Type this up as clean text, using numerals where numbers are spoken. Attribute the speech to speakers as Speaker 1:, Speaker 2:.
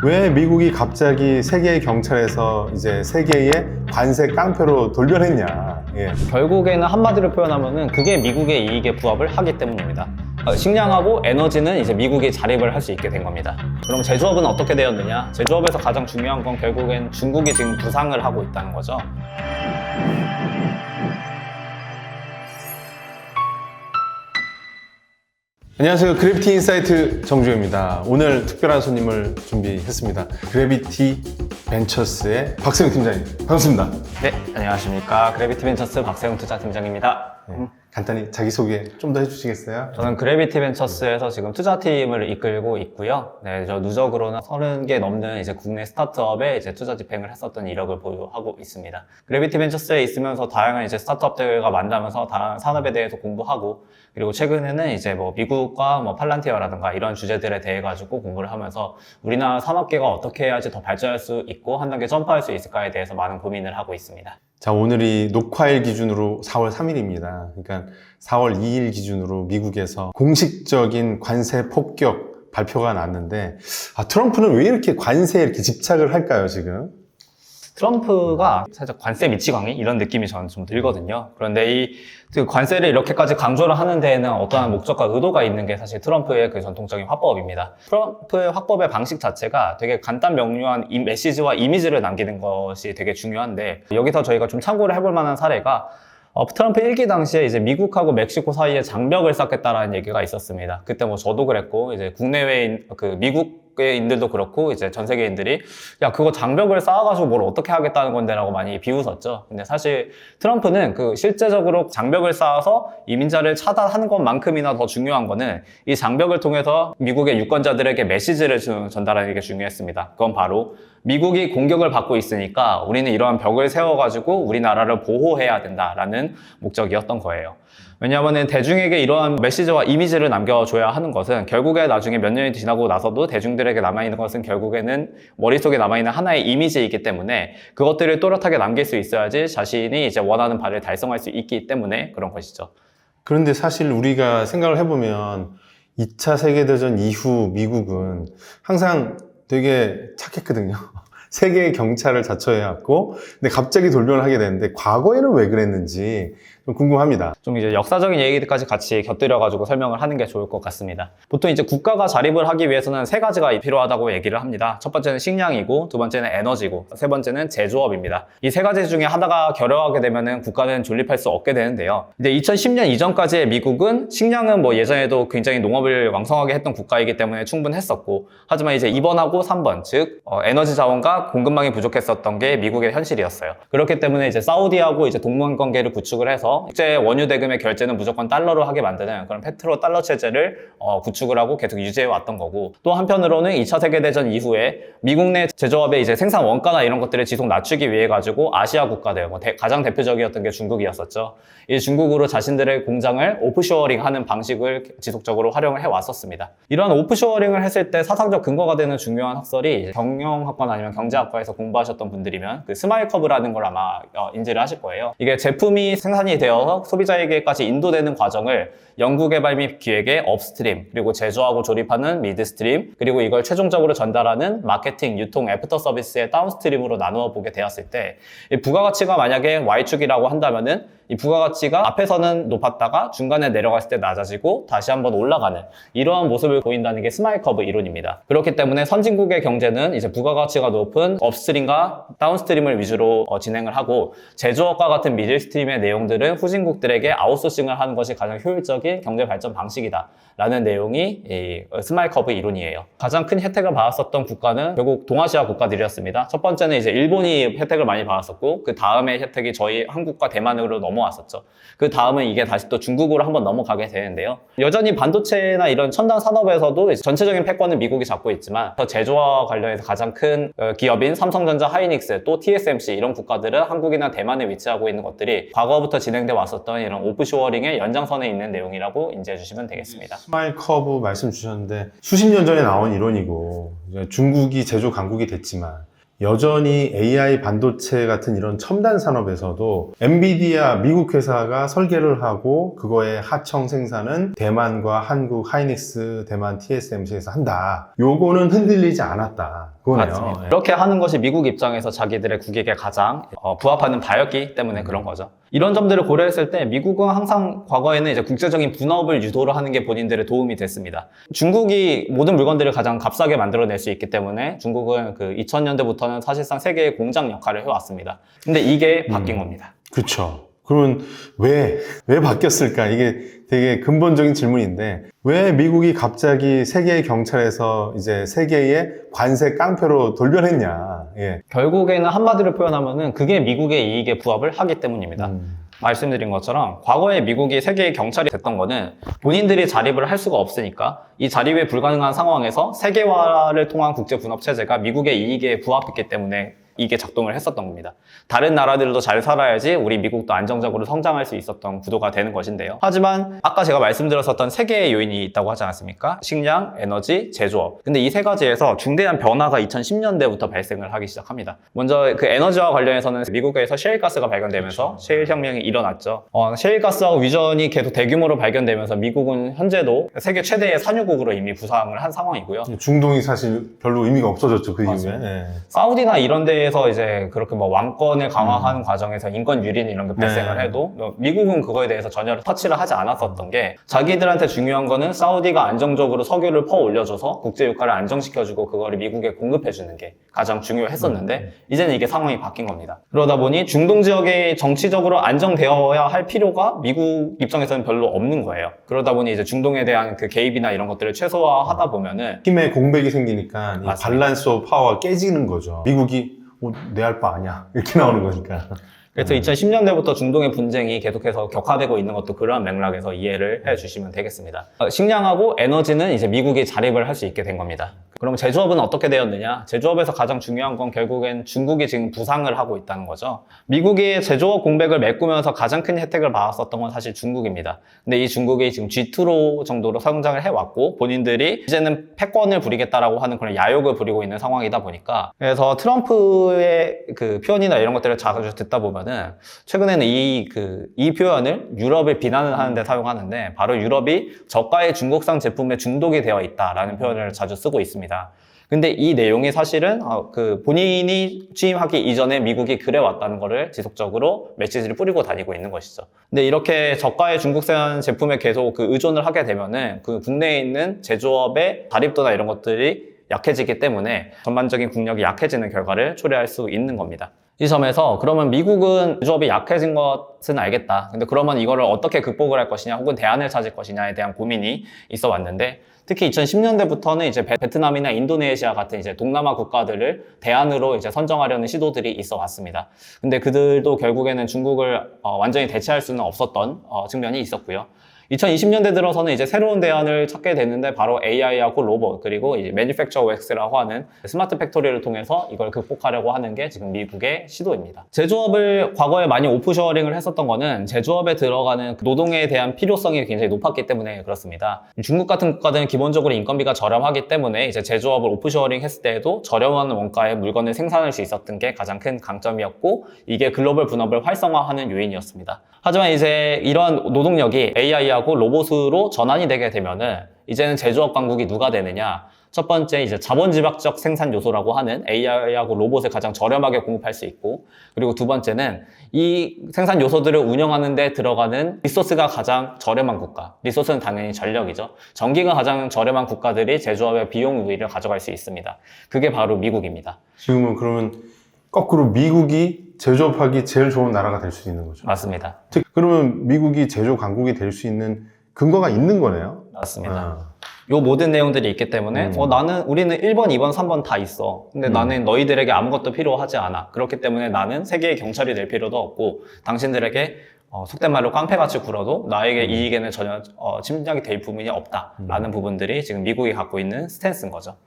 Speaker 1: 왜 미국이 갑자기 세계의 경찰에서 이제 세계의 관세 깡패로 돌변했냐. 예.
Speaker 2: 결국에는 한마디로 표현하면은 그게 미국의 이익에 부합을 하기 때문입니다. 식량하고 에너지는 이제 미국이 자립을 할 수 있게 된 겁니다. 그럼 제조업은 어떻게 되었느냐? 제조업에서 가장 중요한 건 결국엔 중국이 지금 부상을 하고 있다는 거죠.
Speaker 1: 안녕하세요. 그래비티 인사이트 정주영입니다. 오늘 특별한 손님을 준비했습니다. 그래비티 벤처스의 박세웅 팀장님. 반갑습니다.
Speaker 2: 네, 안녕하십니까. 그래비티 벤처스 박세웅 투자팀장입니다.
Speaker 1: 네, 간단히 자기소개 좀 더 해주시겠어요?
Speaker 2: 저는 그래비티 벤처스에서 지금 투자팀을 이끌고 있고요. 네, 저 누적으로는 30개 넘는 이제 국내 스타트업에 이제 투자 집행을 했었던 이력을 보유하고 있습니다. 그래비티 벤처스에 있으면서 다양한 이제 스타트업들과 만나면서 다양한 산업에 대해서 공부하고, 그리고 최근에는 이제 뭐 미국과 뭐 팔란티어라든가 이런 주제들에 대해 가지고 공부를 하면서 우리나라 산업계가 어떻게 해야지 더 발전할 수 있고 한 단계 점프할 수 있을까에 대해서 많은 고민을 하고 있습니다.
Speaker 1: 자, 오늘이 녹화일 기준으로 4월 3일입니다. 그러니까 4월 2일 기준으로 미국에서 공식적인 관세 폭격 발표가 났는데, 트럼프는 왜 이렇게 관세에 이렇게 집착을 할까요, 지금?
Speaker 2: 트럼프가 살짝 관세 미치광이 이런 느낌이 저는 좀 들거든요. 그런데 이 관세를 이렇게까지 강조를 하는 데에는 어떠한 목적과 의도가 있는 게 사실 트럼프의 그 전통적인 화법입니다. 트럼프의 화법의 방식 자체가 되게 간단 명료한 이 메시지와 이미지를 남기는 것이 되게 중요한데, 여기서 저희가 좀 참고를 해볼 만한 사례가 트럼프 1기 당시에 이제 미국하고 멕시코 사이에 장벽을 쌓겠다라는 얘기가 있었습니다. 그때 뭐 저도 그랬고, 이제 국내외인, 미국인들도 그렇고, 이제 전 세계인들이, 야, 그거 장벽을 쌓아가지고 뭘 어떻게 하겠다는 건데 라고 많이 비웃었죠. 근데 사실 트럼프는 실제적으로 장벽을 쌓아서 이민자를 차단하는 것만큼이나 더 중요한 거는 이 장벽을 통해서 미국의 유권자들에게 메시지를 전달하는 게 중요했습니다. 그건 바로 미국이 공격을 받고 있으니까 우리는 이러한 벽을 세워가지고 우리나라를 보호해야 된다라는 목적이었던 거예요. 왜냐하면 대중에게 이러한 메시지와 이미지를 남겨줘야 하는 것은 결국에 나중에 몇 년이 지나고 나서도 대중들에게 남아있는 것은 결국에는 머릿속에 남아있는 하나의 이미지이기 때문에 그것들을 또렷하게 남길 수 있어야지 자신이 이제 원하는 바를 달성할 수 있기 때문에 그런 것이죠.
Speaker 1: 그런데 사실 우리가 생각을 해보면 2차 세계대전 이후 미국은 항상 되게 착했거든요. 세계의 경찰을 자처해왔고, 근데 갑자기 돌변을 하게 되는데 과거에는 왜 그랬는지 좀 궁금합니다.
Speaker 2: 좀 이제 역사적인 얘기들까지 같이 곁들여가지고 설명을 하는 게 좋을 것 같습니다. 보통 이제 국가가 자립을 하기 위해서는 세 가지가 필요하다고 얘기를 합니다. 첫 번째는 식량이고, 두 번째는 에너지고, 세 번째는 제조업입니다. 이 세 가지 중에 하나가 결여하게 되면은 국가는 존립할 수 없게 되는데요. 이제 2010년 이전까지의 미국은 식량은 뭐 예전에도 굉장히 농업을 왕성하게 했던 국가이기 때문에 충분했었고, 하지만 이제 2번하고 3번, 즉 에너지 자원과 공급망이 부족했었던 게 미국의 현실이었어요. 그렇기 때문에 이제 사우디하고 이제 동맹 관계를 구축을 해서 국제 원유 대금의 결제는 무조건 달러로 하게 만드는 그런 페트로 달러 체제를 구축을 하고 계속 유지해 왔던 거고, 또 한편으로는 2차 세계대전 이후에 미국 내 제조업의 이제 생산 원가나 이런 것들을 지속 낮추기 위해 가지고 아시아 국가들, 가장 대표적이었던 게 중국이었었죠. 이 중국으로 자신들의 공장을 오프쇼어링 하는 방식을 지속적으로 활용을 해 왔었습니다. 이러한 오프쇼어링을 했을 때 사상적 근거가 되는 중요한 학설이 경영학과나 아니면 경제학과에서 공부하셨던 분들이면 그 스마일 커브라는 걸 아마 인지를 하실 거예요. 이게 제품이 생산이 되어서 소비자에게까지 인도되는 과정을 연구개발 및 기획의 업스트림, 그리고 제조하고 조립하는 미드스트림, 그리고 이걸 최종적으로 전달하는 마케팅, 유통, 애프터 서비스의 다운스트림으로 나누어 보게 되었을 때, 이 부가가치가 만약에 Y축이라고 한다면은 이 부가가치가 앞에서는 높았다가 중간에 내려갔을 때 낮아지고 다시 한번 올라가는 이러한 모습을 보인다는 게 스마일 커브 이론입니다. 그렇기 때문에 선진국의 경제는 이제 부가가치가 높은 업스트림과 다운스트림을 위주로 진행을 하고, 제조업과 같은 미들스트림의 내용들은 후진국들에게 아웃소싱을 하는 것이 가장 효율적인 경제 발전 방식이다 라는 내용이 이 스마일 커브 이론이에요. 가장 큰 혜택을 받았었던 국가는 결국 동아시아 국가들이었습니다. 첫 번째는 이제 일본이 혜택을 많이 받았었고, 그 다음에 혜택이 저희 한국과 대만으로 넘어왔었죠. 그 다음은 이게 다시 또 중국으로 한번 넘어가게 되는데요. 여전히 반도체나 이런 첨단 산업에서도 전체적인 패권은 미국이 잡고 있지만, 더 제조와 관련해서 가장 큰 기업인 삼성전자, 하이닉스, 또 TSMC 이런 국가들은 한국이나 대만에 위치하고 있는 것들이 과거부터 진행돼 왔었던 이런 오프쇼어링의 연장선에 있는 내용이라고 인지해 주시면 되겠습니다.
Speaker 1: 스마일 커브 말씀 주셨는데 수십 년 전에 나온 이론이고, 중국이 제조 강국이 됐지만 여전히 AI 반도체 같은 이런 첨단 산업에서도 엔비디아 미국 회사가 설계를 하고 그거의 하청 생산은 대만과 한국 하이닉스, 대만 TSMC에서 한다. 요거는 흔들리지 않았다. 그거네요.
Speaker 2: 맞습니다.
Speaker 1: 예.
Speaker 2: 이렇게 하는 것이 미국 입장에서 자기들의 국익에 가장 부합하는 바였기 때문에 그런 거죠. 이런 점들을 고려했을 때 미국은 항상 과거에는 이제 국제적인 분업을 유도를 하는 게 본인들의 도움이 됐습니다. 중국이 모든 물건들을 가장 값싸게 만들어낼 수 있기 때문에 중국은 그 2000년대부터는 사실상 세계의 공장 역할을 해왔습니다. 근데 이게 바뀐 겁니다.
Speaker 1: 그렇죠. 그러면 왜 바뀌었을까? 이게 되게 근본적인 질문인데 왜 미국이 갑자기 세계의 경찰에서 이제 세계의 관세 깡패로 돌변했냐? 예.
Speaker 2: 결국에는 한마디로 표현하면은 그게 미국의 이익에 부합을 하기 때문입니다. 말씀드린 것처럼 과거에 미국이 세계의 경찰이 됐던 거는 본인들이 자립을 할 수가 없으니까 이 자립이 불가능한 상황에서 세계화를 통한 국제 분업 체제가 미국의 이익에 부합했기 때문에 이게 작동을 했었던 겁니다. 다른 나라들도 잘 살아야지 우리 미국도 안정적으로 성장할 수 있었던 구도가 되는 것인데요. 하지만 아까 제가 말씀드렸었던 세 개의 요인이 있다고 하지 않았습니까? 식량, 에너지, 제조업. 근데 이 세 가지에서 중대한 변화가 2010년대부터 발생을 하기 시작합니다. 먼저 그 에너지와 관련해서는 미국에서 셰일가스가 발견되면서 셰일 혁명이 일어났죠. 셰일가스하고 위전이 계속 대규모로 발견되면서 미국은 현재도 세계 최대의 산유국으로 이미 부상을 한 상황이고요.
Speaker 1: 중동이 사실 별로 의미가 없어졌죠, 그 이후에. 예.
Speaker 2: 사우디나 이런 데에서 이제 그렇게 뭐 왕권을 강화하는 과정에서 인권 유린 이런 게 발생을
Speaker 1: 네.
Speaker 2: 해도 미국은 그거에 대해서 전혀 터치를 하지 않았었던 게 자기들한테 중요한 거는 사우디가 안정적으로 석유를 퍼 올려줘서 국제 유가를 안정시켜주고 그거를 미국에 공급해주는 게 가장 중요했었는데 이제는 이게 상황이 바뀐 겁니다. 그러다 보니 중동 지역이 정치적으로 안정되어야 할 필요가 미국 입장에서는 별로 없는 거예요. 그러다 보니 이제 중동에 대한 그 개입이나 이런 것들을 최소화하다 보면은
Speaker 1: 힘의 공백이 생기니까 이
Speaker 2: 맞습니다.
Speaker 1: 밸런스 오브 파워가 깨지는 거죠. 미국이 내 할 바 아니야. 이렇게 나오는 거니까.
Speaker 2: 그래서 2010년대부터 중동의 분쟁이 계속해서 격화되고 있는 것도 그러한 맥락에서 이해를 해주시면 되겠습니다. 식량하고 에너지는 이제 미국이 자립을 할 수 있게 된 겁니다. 그럼 제조업은 어떻게 되었느냐? 제조업에서 가장 중요한 건 결국엔 중국이 지금 부상을 하고 있다는 거죠. 미국이 제조업 공백을 메꾸면서 가장 큰 혜택을 받았었던 건 사실 중국입니다. 근데 이 중국이 지금 G2로 정도로 성장을 해왔고 본인들이 이제는 패권을 부리겠다라고 하는 그런 야욕을 부리고 있는 상황이다 보니까 그래서 트럼프의 그 표현이나 이런 것들을 자주 듣다 보면은 최근에는 이 표현을 유럽을 비난을 하는데 사용하는데 바로 유럽이 저가의 중국산 제품에 중독이 되어 있다라는 표현을 자주 쓰고 있습니다. 근데 이 내용이 사실은 그 본인이 취임하기 이전에 미국이 그래왔다는 거를 지속적으로 메시지를 뿌리고 다니고 있는 것이죠. 근데 이렇게 저가의 중국산 제품에 계속 그 의존을 하게 되면은 그 국내에 있는 제조업의 자립도나 이런 것들이 약해지기 때문에 전반적인 국력이 약해지는 결과를 초래할 수 있는 겁니다. 이 점에서 그러면 미국은 제조업이 약해진 것은 알겠다. 근데 그러면 이거를 어떻게 극복을 할 것이냐 혹은 대안을 찾을 것이냐에 대한 고민이 있어 왔는데 특히 2010년대부터는 이제 베트남이나 인도네시아 같은 이제 동남아 국가들을 대안으로 이제 선정하려는 시도들이 있어 왔습니다. 근데 그들도 결국에는 중국을 완전히 대체할 수는 없었던 측면이 있었고요. 2020년대 들어서는 이제 새로운 대안을 찾게 됐는데 바로 AI하고 로봇 그리고 이제 Manufacture X라고 하는 스마트 팩토리를 통해서 이걸 극복하려고 하는 게 지금 미국의 시도입니다. 제조업을 과거에 많이 오프쇼어링을 했었던 거는 제조업에 들어가는 노동에 대한 필요성이 굉장히 높았기 때문에 그렇습니다. 중국 같은 국가들은 기본적으로 인건비가 저렴하기 때문에 이제 제조업을 오프쇼어링 했을 때에도 저렴한 원가의 물건을 생산할 수 있었던 게 가장 큰 강점이었고 이게 글로벌 분업을 활성화하는 요인이었습니다. 하지만 이제 이러한 노동력이 AI하고 로봇으로 전환이 되게 되면은 이제는 제조업 강국이 누가 되느냐? 첫 번째 이제 자본지박적 생산 요소라고 하는 AI하고 로봇을 가장 저렴하게 공급할 수 있고 그리고 두 번째는 이 생산 요소들을 운영하는 데 들어가는 리소스가 가장 저렴한 국가 리소스는 당연히 전력이죠. 전기가 가장 저렴한 국가들이 제조업의 비용 우위를 가져갈 수 있습니다. 그게 바로 미국입니다.
Speaker 1: 지금은 그러면 거꾸로 미국이 제조업하기 제일 좋은 나라가 될 수 있는 거죠.
Speaker 2: 맞습니다.
Speaker 1: 즉, 그러면 미국이 제조 강국이 될 수 있는 근거가 있는 거네요.
Speaker 2: 맞습니다. 요 모든 내용들이 있기 때문에 우리는 1번, 2번, 3번 다 있어. 근데 나는 너희들에게 아무것도 필요하지 않아. 그렇기 때문에 나는 세계의 경찰이 될 필요도 없고 당신들에게 속된 말로 깡패같이 굴어도 나에게 이익에는 전혀 침략이 될 부분이 없다라는 부분들이 지금 미국이 갖고 있는 스탠스인 거죠.